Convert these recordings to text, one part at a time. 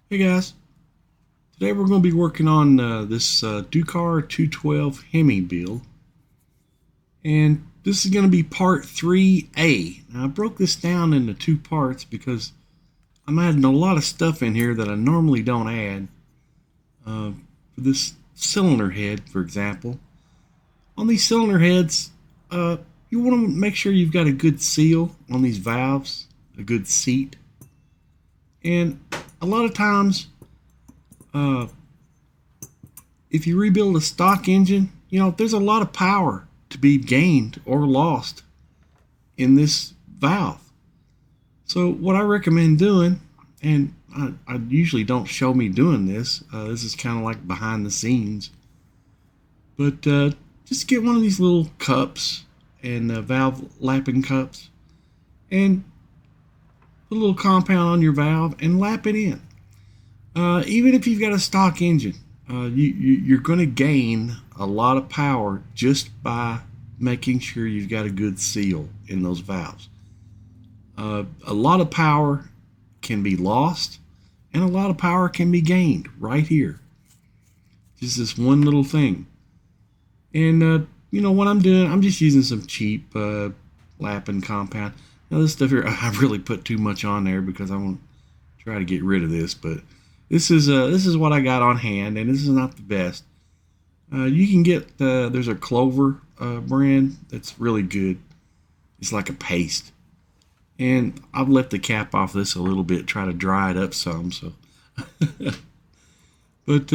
Hey guys, today we're going to be working on this DUCAR 212 Hemi build, and this is going to be part 3A. Now I broke this down into two parts because I'm adding a lot of stuff in here that I normally don't add. For this cylinder head, for example, on these cylinder heads, you want to make sure you've got a good seal on these valves, a good seat, and a lot of times uh, if you rebuild a stock engine, there's a lot of power to be gained or lost in this valve. So what I recommend doing, and I usually don't show me doing this, this is kind of like behind the scenes, but just get one of these little cups and valve lapping cups and put a little compound on your valve and lap it in. Even if you've got a stock engine, you're going to gain a lot of power just by making sure you've got a good seal in those valves. A lot of power can be lost and a lot of power can be gained right here. Just this one little thing. And what I'm doing, I'm just using some cheap lapping compound. Now this stuff here, I really put too much on there because I want to try to get rid of this, but this is what I got on hand, and this is not the best. You can get there's a Clover brand that's really good. It's like a paste, and I've let the cap off this a little bit, try to dry it up some. So, but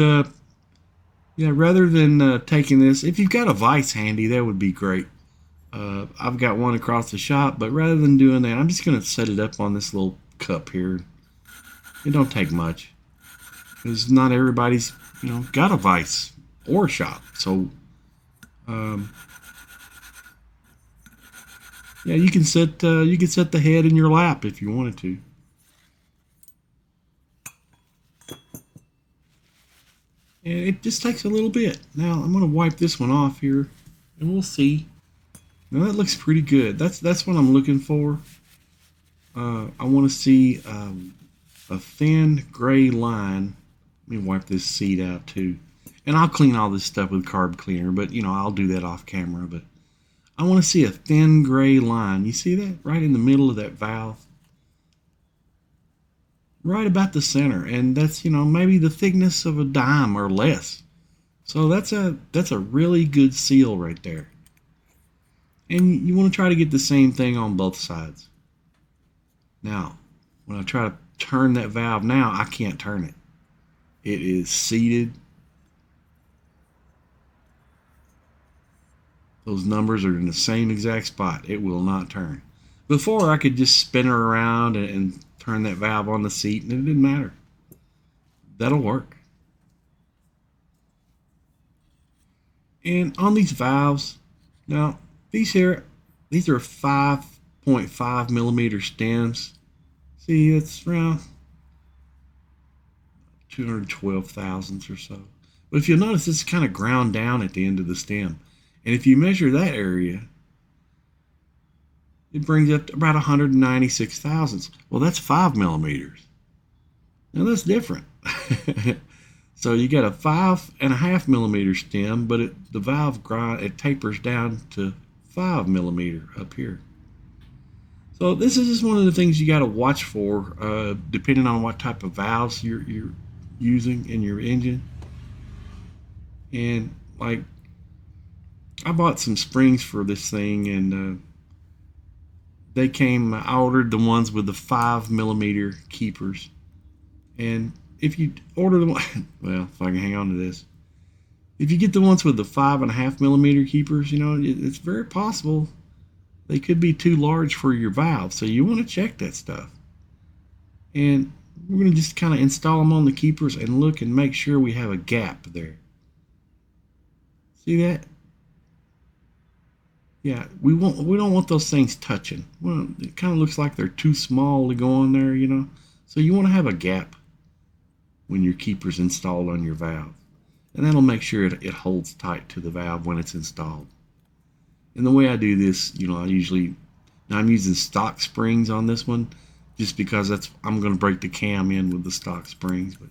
yeah, rather than taking this, if you've got a vise handy, that would be great. I've got one across the shop, but rather than doing that, I'm just going to set it up on this little cup here. It don't take much, because not everybody's got a vise or a shop. So yeah, you can set the head in your lap if you wanted to. And it just takes a little bit. Now I'm going to wipe this one off here, and we'll see. Now that looks pretty good. That's what I'm looking for. I want to see a thin gray line. Let me wipe this seat out too. And I'll clean all this stuff with carb cleaner, but I'll do that off camera. But I want to see a thin gray line. You see that? Right in the middle of that valve. Right about the center. And that's, maybe the thickness of a dime or less. So that's a really good seal right there. And you want to try to get the same thing on both sides. Now, when I try to turn that valve now, I can't turn it. It is seated. Those numbers are in the same exact spot. It will not turn. Before, I could just spin her around and turn that valve on the seat, and it didn't matter. That'll work. And on these valves, now these are 5.5 millimeter stems. See, it's around 212 thousandths or so. But if you'll notice, it's kind of ground down at the end of the stem. And if you measure that area, it brings up to about 196 thousandths. Well, that's 5 millimeters. Now that's different. So you got a 5.5 millimeter stem, but the valve it tapers down to 5 millimeter up here. So this is just one of the things you got to watch for, depending on what type of valves you're using in your engine. And like, I bought some springs for this thing, and I ordered the ones with the 5 millimeter keepers. And if you order them, well, if I can hang on to this, if you get the ones with the 5.5 millimeter keepers, it's very possible they could be too large for your valve. So you want to check that stuff. And we're going to just kind of install them on the keepers and look and make sure we have a gap there. See that? Yeah, we don't want those things touching. Well, it kind of looks like they're too small to go on there, So you want to have a gap when your keeper's installed on your valve. And that'll make sure it holds tight to the valve when it's installed. And the way I do this, I'm using stock springs on this one. just because I'm going to break the cam in with the stock springs. But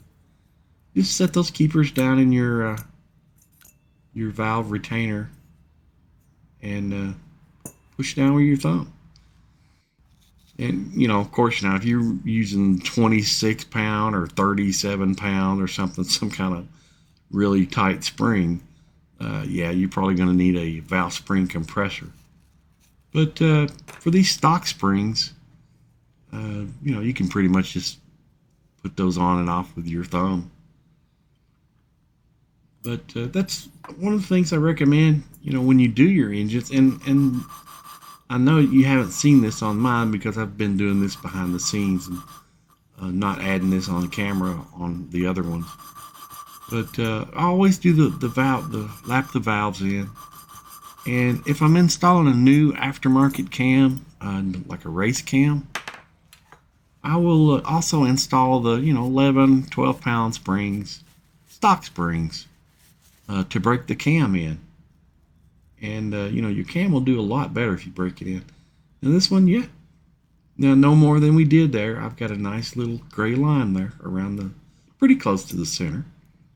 just set those keepers down in your valve retainer and push down with your thumb. And, you know, of course, now if you're using 26 pound or 37 pound or something, some kind of really tight spring, yeah, you're probably going to need a valve spring compressor. But for these stock springs, you know, you can pretty much just put those on and off with your thumb. But that's one of the things I recommend, you know, when you do your engines. And I know you haven't seen this on mine because I've been doing this behind the scenes and not adding this on camera on the other ones. But I always do lap the valves in. And if I'm installing a new aftermarket cam, like a race cam, I will also install the, you know, 11, 12 pound springs, stock springs, to break the cam in. And, you know, your cam will do a lot better if you break it in. And this one, yeah, now no more than we did there. I've got a nice little gray line there around pretty close to the center.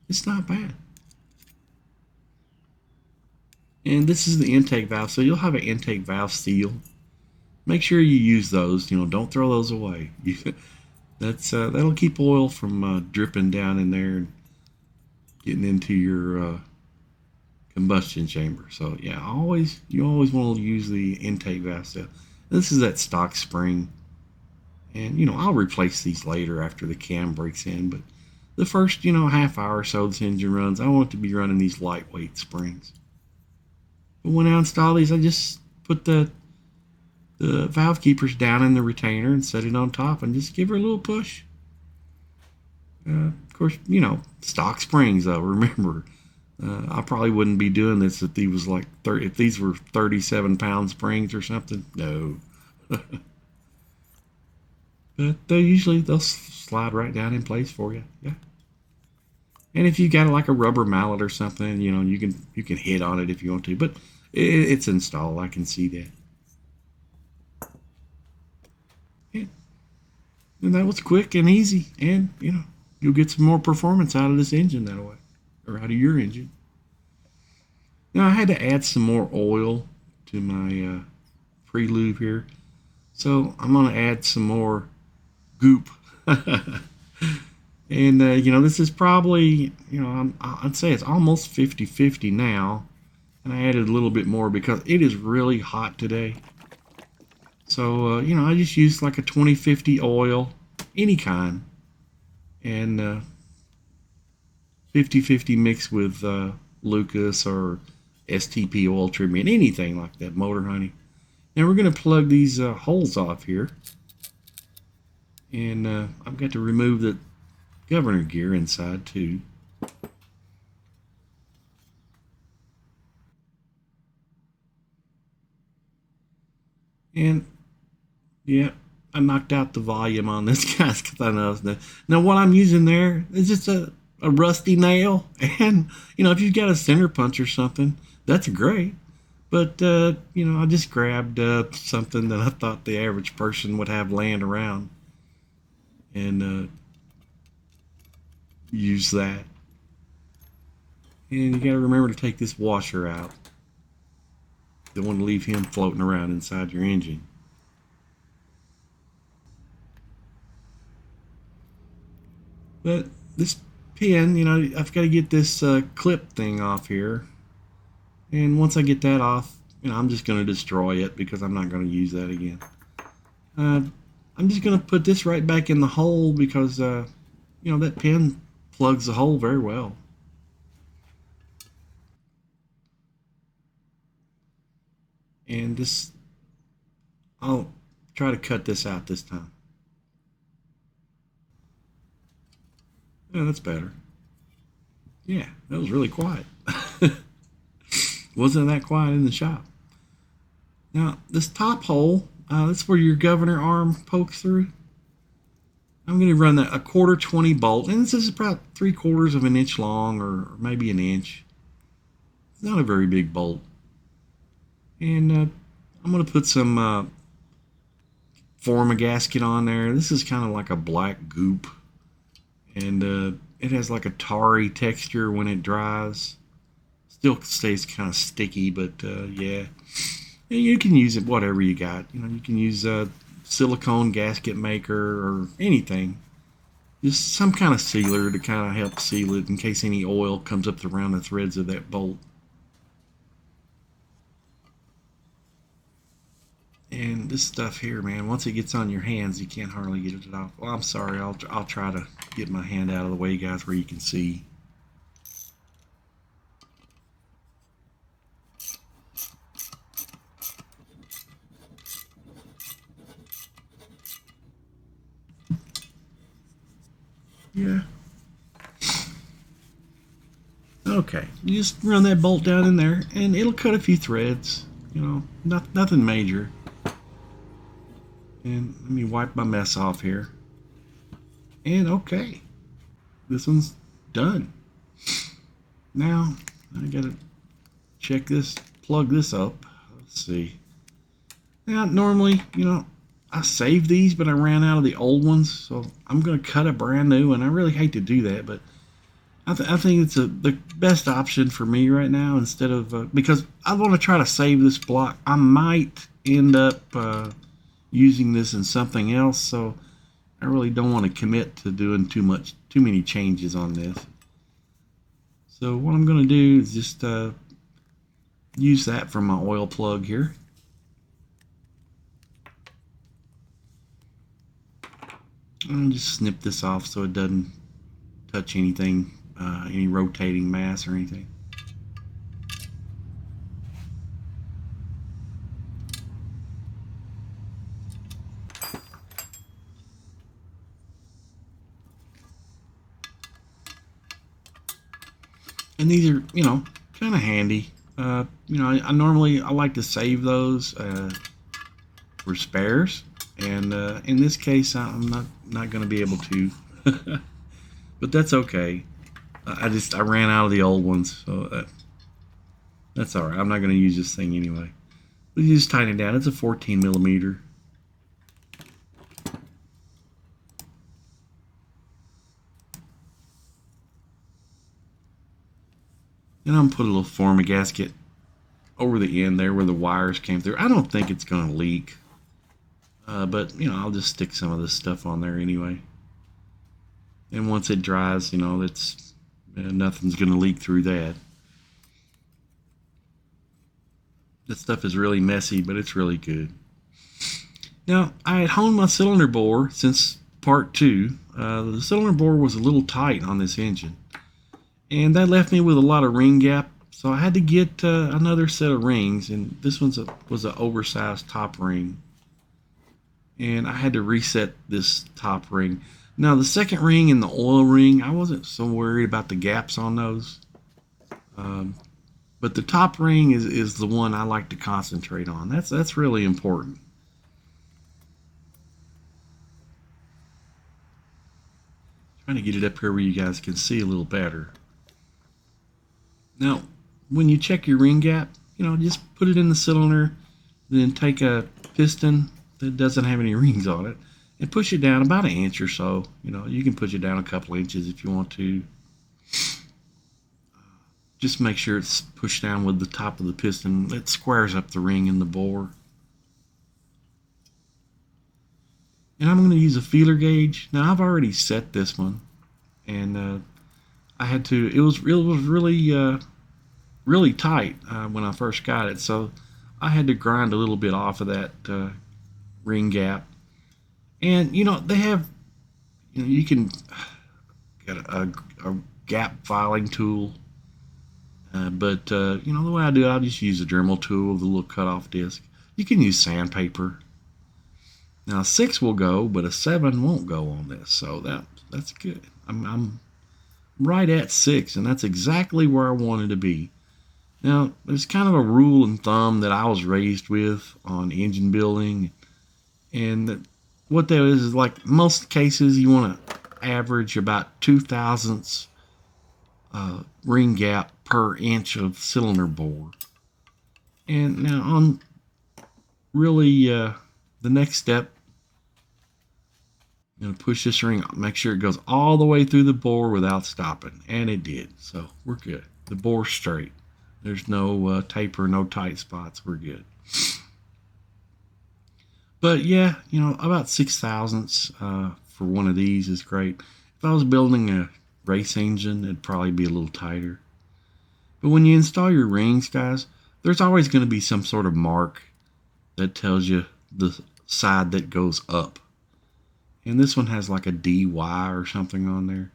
It's not bad. And this is the intake valve, so you'll have an intake valve seal. Make sure you use those. You know, don't throw those away. That'll keep oil from dripping down in there and getting into your combustion chamber. So yeah, you always want to use the intake valve seal. This is that stock spring, and you know, I'll replace these later after the cam breaks in. But the first, you know, half hour or so this engine runs, I want it to be running these lightweight springs. But when I install these, I just put the valve keepers down in the retainer and set it on top and just give her a little push. Of course, you know, stock springs though, remember, I probably wouldn't be doing this if these was if these were 37 pound springs or something. No. But they'll slide right down in place for you. Yeah. And if you got like a rubber mallet or something, you know, you can hit on it if you want to, but it's installed. I can see that. Yeah. And that was quick and easy, and you know, you'll get some more performance out of this engine that way, or out of your engine. Now I had to add some more oil to my pre-lube here, so I'm going to add some more goop. And you know, this is probably, you know, I'd say it's almost 50-50 now, and I added a little bit more because it is really hot today. So you know, I just used like a 20-50 oil, any kind, and 50-50 mixed with Lucas or STP oil treatment, anything like that, Motor Honey. Now we're going to plug these holes off here, and I've got to remove the governor gear inside too. And yeah, I knocked out the volume on this guys because I know. Now what I'm using there is just a rusty nail, and you know, if you've got a center punch or something, that's great. But you know, I just grabbed something that I thought the average person would have laying around, and use that. And you got to remember to take this washer out. Don't want to leave him floating around inside your engine. But this pin, you know, I've got to get this clip thing off here. And once I get that off, you know, I'm just going to destroy it because I'm not going to use that again. I'm just going to put this right back in the hole because, you know, that pin plugs the hole very well. And this, I'll try to cut this out this time. Yeah, that's better. Yeah, that was really quiet. Wasn't that quiet in the shop. Now, this top hole, that's where your governor arm pokes through. I'm going to run a 1/4 20 bolt, and this is about 3/4 of an inch long, or maybe an inch. It's not a very big bolt. And I'm going to put some form a gasket on there. This is kind of like a black goop, and it has like a tarry texture when it dries. Still stays kind of sticky, but yeah. You can use it whatever you got. You know, you can use a silicone gasket maker or anything. Just some kind of sealer to kind of help seal it in case any oil comes up around the threads of that bolt. And this stuff here, man, once it gets on your hands, you can't hardly get it off. Well, I'm sorry, I'll try to get my hand out of the way, guys, where you can see. Yeah. Okay, you just run that bolt down in there, and it'll cut a few threads. You know, nothing major. And let me wipe my mess off here. And okay, this one's done. Now I gotta check this, plug this up. Let's see. Now normally, you know, I saved these, but I ran out of the old ones, so I'm gonna cut a brand new. And I really hate to do that, but I think it's the best option for me right now. Instead of because I want to try to save this block. I might end up using this in something else, so I really don't want to commit to doing too many changes on this. So what I'm going to do is just use that for my oil plug here. And just snip this off so it doesn't touch anything, any rotating mass or anything. And these are, you know, kind of handy. You know, I normally like to save those for spares, and in this case, I'm not going to be able to. But that's okay. I ran out of the old ones, so that's all right. I'm not going to use this thing anyway. But you just tighten it down. It's a 14 millimeter. And I'm going to put a little form a gasket over the end there where the wires came through. I don't think it's going to leak. But, you know, I'll just stick some of this stuff on there anyway. And once it dries, you know, it's nothing's going to leak through that. This stuff is really messy, but it's really good. Now, I had honed my cylinder bore since part 2. The cylinder bore was a little tight on this engine. And that left me with a lot of ring gap, so I had to get another set of rings, and this was an oversized top ring. And I had to reset this top ring. Now the second ring and the oil ring, I wasn't so worried about the gaps on those. But the top ring is the one I like to concentrate on. That's really important. Trying to get it up here where you guys can see a little better. Now, when you check your ring gap, you know, just put it in the cylinder, then take a piston that doesn't have any rings on it and push it down about an inch or so. You know, you can push it down a couple inches if you want to. Just make sure it's pushed down with the top of the piston. That squares up the ring in the bore. And I'm going to use a feeler gauge. Now, I've already set this one, and I had to. It was really tight when I first got it, so I had to grind a little bit off of that ring gap. And you know, they have, you know, you can get a gap filing tool, but you know, the way I do it, I'll just use a Dremel tool with a little cutoff disc. You can use sandpaper. Now a 6 will go, but a 7 won't go on this, so that's good. I'm right at 6, and that's exactly where I wanted to be. Now, there's kind of a rule and thumb that I was raised with on engine building, and what that is like most cases you want to average about 0.02 ring gap per inch of cylinder bore. And now on really the next step I'm going to push this ring, make sure it goes all the way through the bore without stopping. And it did. So we're good. The bore's straight. There's no taper, no tight spots. We're good. But yeah, you know, about 6/1000ths for one of these is great. If I was building a race engine, it'd probably be a little tighter. But when you install your rings, guys, there's always going to be some sort of mark that tells you the side that goes up. And this one has like a DY or something on there.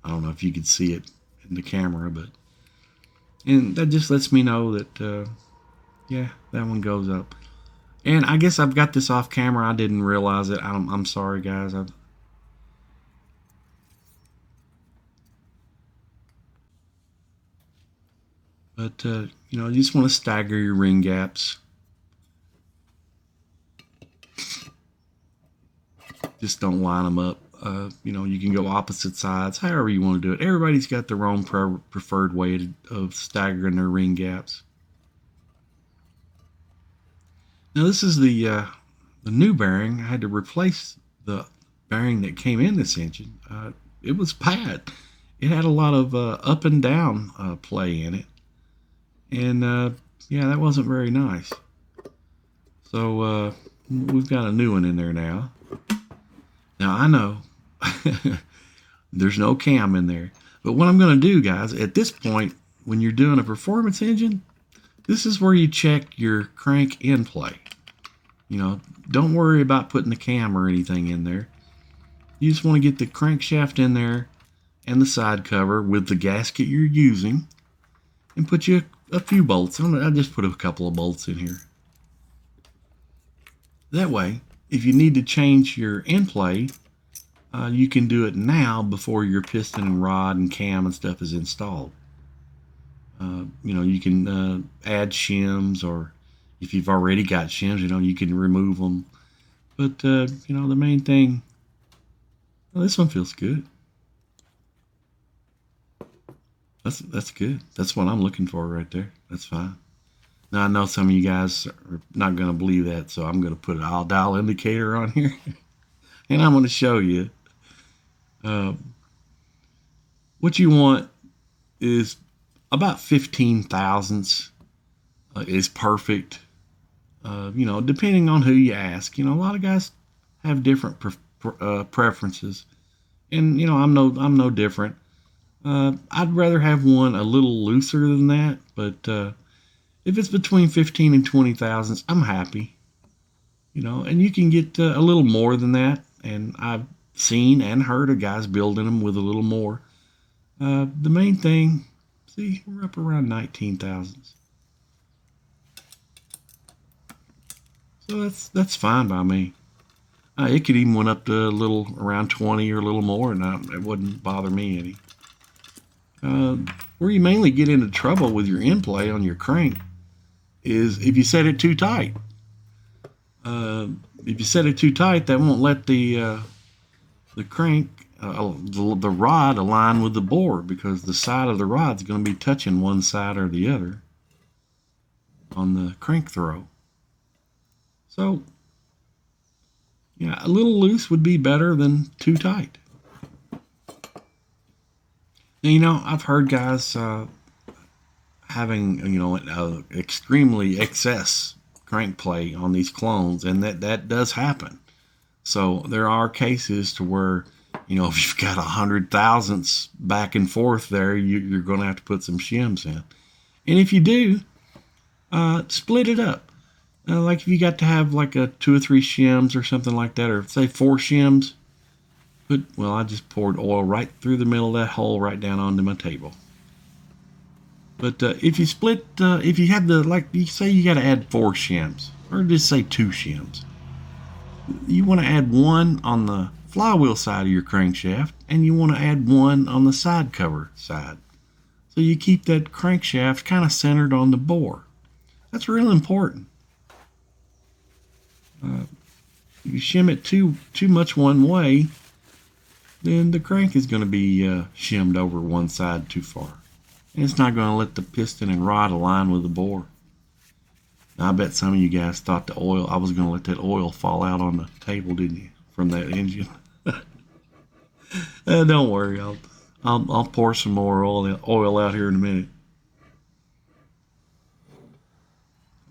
I don't know if you could see it in the camera, but and that just lets me know that yeah, that one goes up. And I guess I've got this off camera. I didn't realize it. I'm sorry, guys. But you know, you just want to stagger your ring gaps. Just don't line them up. You know, you can go opposite sides, however you want to do it. Everybody's got their own preferred way of staggering their ring gaps. Now this is the new bearing. I had to replace the bearing that came in this engine. It was bad. It had a lot of up and down play in it, and yeah, that wasn't very nice. So we've got a new one in there now. Now I know there's no cam in there, but what I'm going to do, guys, at this point, when you're doing a performance engine, this is where you check your crank Endplay. You know, don't worry about putting the cam or anything in there. You just want to get the crankshaft in there and the side cover with the gasket you're using, and put you a few bolts. I'll just put a couple of bolts in here. That way, if you need to change your Endplay, you can do it now before your piston and rod and cam and stuff is installed. You know, you can add shims, or if you've already got shims, you know, you can remove them. But, you know, the main thing, well, this one feels good. That's good. That's what I'm looking for right there. That's fine. Now, I know some of you guys are not going to believe that, so I'm going to put an all dial indicator on here. And I'm going to show you. What you want is about 15/1000ths is perfect. You know, depending on who you ask. You know, a lot of guys have different preferences, and you know, I'm no different. I'd rather have one a little looser than that, but if it's between 15 and 20/1000ths, I'm happy. You know, and you can get a little more than that, and I've seen and heard of guys building them with a little more. The main thing, see, we're up around 19/1000ths. So that's fine by me. It could even went up to a little around 20 or a little more, and it wouldn't bother me any. Where you mainly get into trouble with your Endplay on your crank is if you set it too tight. If you set it too tight, that won't let the crank, the rod align with the bore, because the side of the rod's going to be touching one side or the other on the crank throw. So, yeah, a little loose would be better than too tight. Now, you know, I've heard guys having, you know, extremely excess crank play on these clones, and that does happen. So there are cases to where, you know, if you've got 100/1000ths back and forth there, you're going to have to put some shims in. And if you do, split it up. Like if you got to have like a 2 or 3 shims or something like that, or say 4 shims, well, I just poured oil right through the middle of that hole right down onto my table. But if you split, if you have like you say you got to add 4 shims, or just say 2 shims, you want to add one on the flywheel side of your crankshaft, and you want to add one on the side cover side. So you keep that crankshaft kind of centered on the bore. That's real important. If you shim it too much one way, then the crank is going to be shimmed over one side too far. And it's not going to let the piston and rod align with the bore. Now, I bet some of you guys thought I was going to let that oil fall out on the table, didn't you, from that engine? Don't worry, I'll pour some more oil out here in a minute.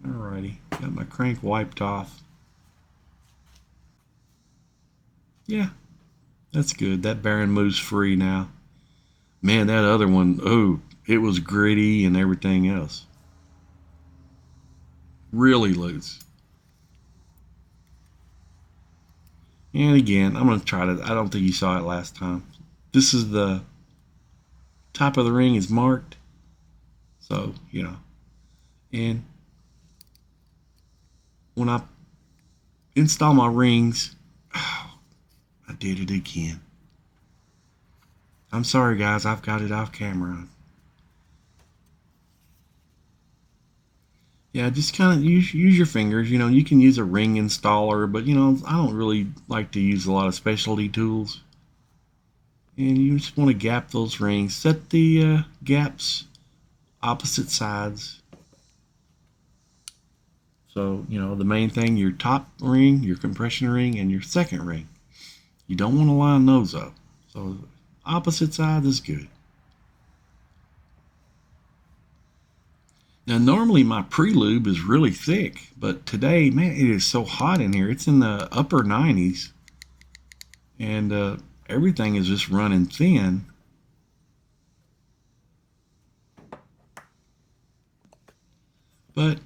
Alrighty, got my crank wiped off. Yeah, that's good. That bearing moves free now. Man, that other one, oh, it was gritty and everything else. Really loose. And again, I'm going to try to, I don't think you saw it last time. This is the top of the ring is marked. So, you know, and when I install my rings, oh, I did it again. I'm sorry, guys. I've got it off camera. Yeah, just kind of use your fingers. You know, you can use a ring installer, but you know, I don't really like to use a lot of specialty tools. And you just want to gap those rings. Set the gaps opposite sides. So, you know, the main thing, your top ring, your compression ring, and your second ring. You don't want to line those up. So, opposite sides is good. Now, normally my pre-lube is really thick, but today, man, it is so hot in here. It's in the upper 90s, and everything is just running thin. But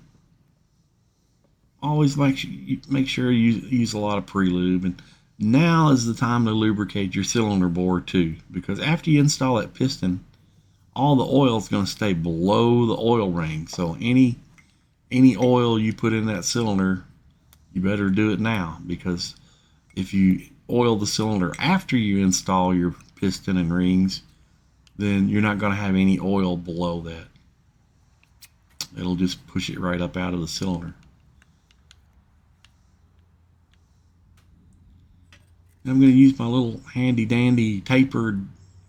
always make sure you use a lot of pre-lube. And now is the time to lubricate your cylinder bore too, because after you install that piston, all the oil is going to stay below the oil ring. So any oil you put in that cylinder, you better do it now, because if you oil the cylinder after you install your piston and rings, then you're not going to have any oil below that. It'll just push it right up out of the cylinder. I'm going to use my little handy dandy tapered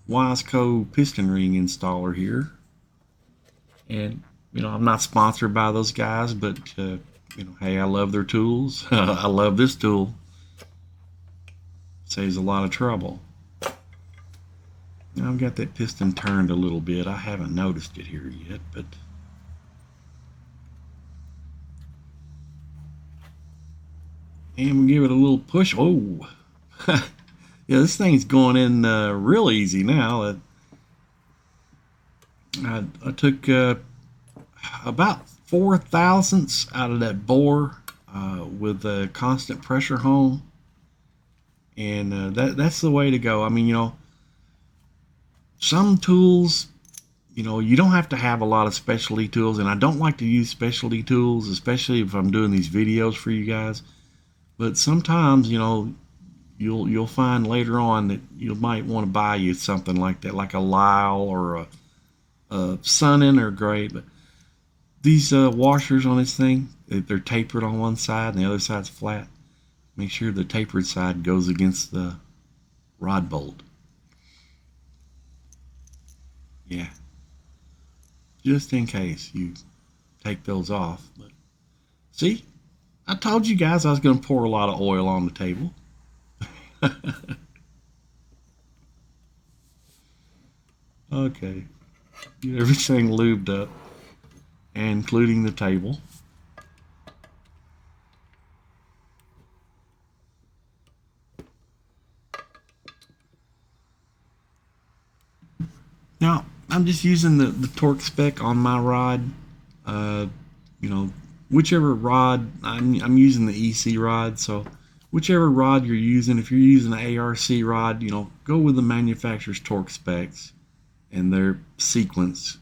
Wiseco piston ring installer here. And, you know, I'm not sponsored by those guys, but, you know, hey, I love their tools. I love this tool. Saves a lot of trouble. Now I've got that piston turned a little bit. I haven't noticed it here yet, but and we give it a little push. Oh, yeah, this thing's going in real easy now. I took about 4 thousandths out of that bore with a constant pressure hone, and that's the way to go. I mean, you know, some tools, you know, you don't have to have a lot of specialty tools, and I don't like to use specialty tools, especially if I'm doing these videos for you guys. But sometimes, you know, you'll find later on that you might want to buy you something like that, like a Lyle or a Sunnin are great. But these washers on this thing, they're tapered on one side and the other side's flat. Make sure the tapered side goes against the rod bolt. Yeah, just in case you take those off. But see, I told you guys I was going to pour a lot of oil on the table. Okay, get everything lubed up, including the table. Now, I'm just using the torque spec on my rod. You know, whichever rod, I'm using the EC rod, so whichever rod you're using, if you're using an ARC rod, you know, go with the manufacturer's torque specs and their sequence.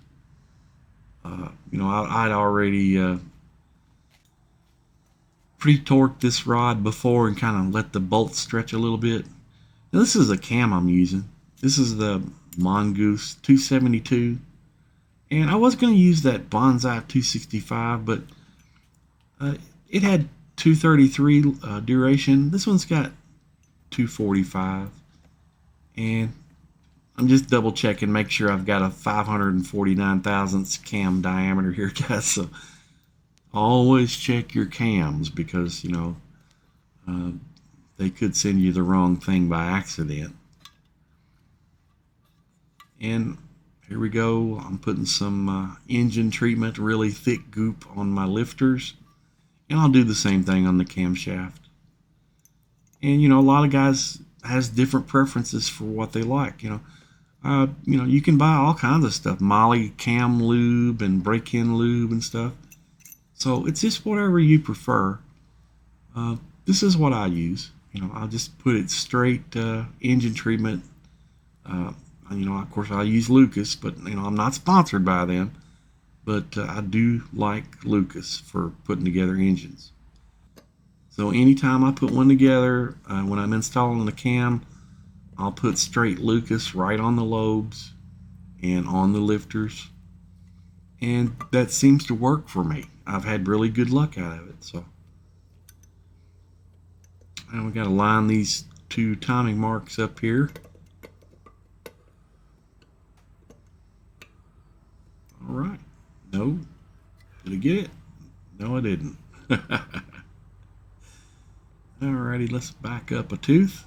You know, I'd already pre-torqued this rod before and kind of let the bolts stretch a little bit. Now, this is a cam I'm using. This is the Mongoose 272, and I was going to use that Bonsai 265, but it had 233 duration. This one's got 245, and I'm just double checking, make sure I've got a 549 thousandths cam diameter here, guys. So always check your cams, because you know they could send you the wrong thing by accident. And here we go. I'm putting some engine treatment, really thick goop on my lifters. And I'll do the same thing on the camshaft. And you know, a lot of guys has different preferences for what they like. You know, you can buy all kinds of stuff, Molly cam lube and break-in lube and stuff. So it's just whatever you prefer. This is what I use. You know, I'll just put it straight engine treatment. You know, of course, I use Lucas, but you know, I'm not sponsored by them. But I do like Lucas for putting together engines. So anytime I put one together, when I'm installing the cam, I'll put straight Lucas right on the lobes and on the lifters. And that seems to work for me. I've had really good luck out of it. So, and we got to line these two timing marks up here. All right. No. Did I get it? No, I didn't. Alrighty, let's back up a tooth.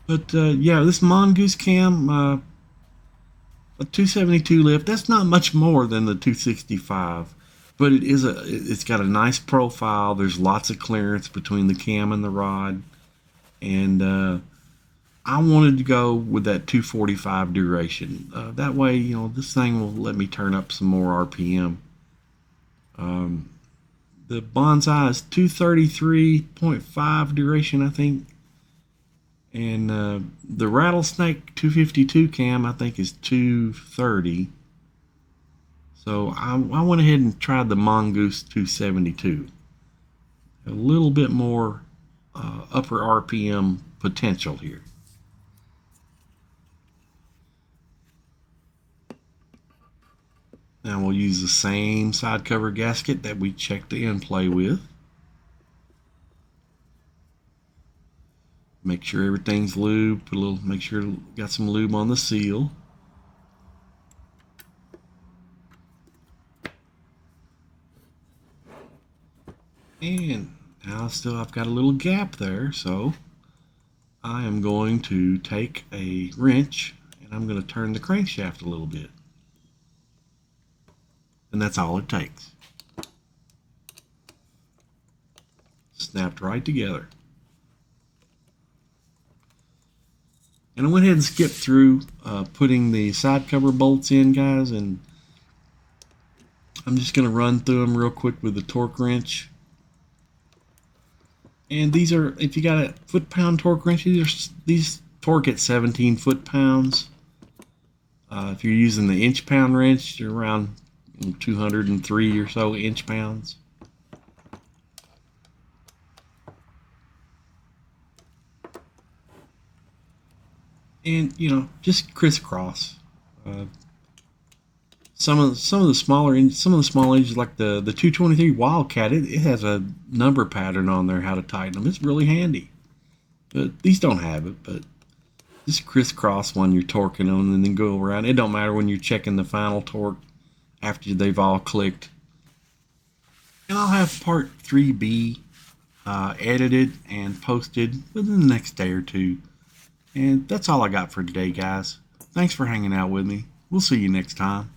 But yeah, this Mongoose cam, a 272 lift. That's not much more than the 265, but it's got a nice profile. There's lots of clearance between the cam and the rod, and I wanted to go with that 245 duration. That way, you know, this thing will let me turn up some more RPM. The Bonsai is 233.5 duration, I think. And the Rattlesnake 252 cam, I think, is 230. So I went ahead and tried the Mongoose 272. A little bit more upper RPM potential here. Now we'll use the same side cover gasket that we checked the Endplay with. Make sure everything's lubed. Make sure got some lube on the seal. And now I've got a little gap there, so I am going to take a wrench and I'm going to turn the crankshaft a little bit. And that's all it takes. Snapped right together. And I went ahead and skipped through putting the side cover bolts in, guys, and I'm just going to run through them real quick with the torque wrench. And these are, if you got a foot-pound torque wrench, these torque at 17 foot-pounds. If you're using the inch-pound wrench, you're around 203 or so inch-pounds. And you know, just crisscross. Some of the small engines, like the 223 Wildcat, it has a number pattern on there how to tighten them. It's really handy. But these don't have it. But just crisscross when you're torquing them, and then go around. It don't matter when you're checking the final torque after they've all clicked. And I'll have part 3B edited and posted within the next day or two. And that's all I got for today, guys. Thanks for hanging out with me. We'll see you next time.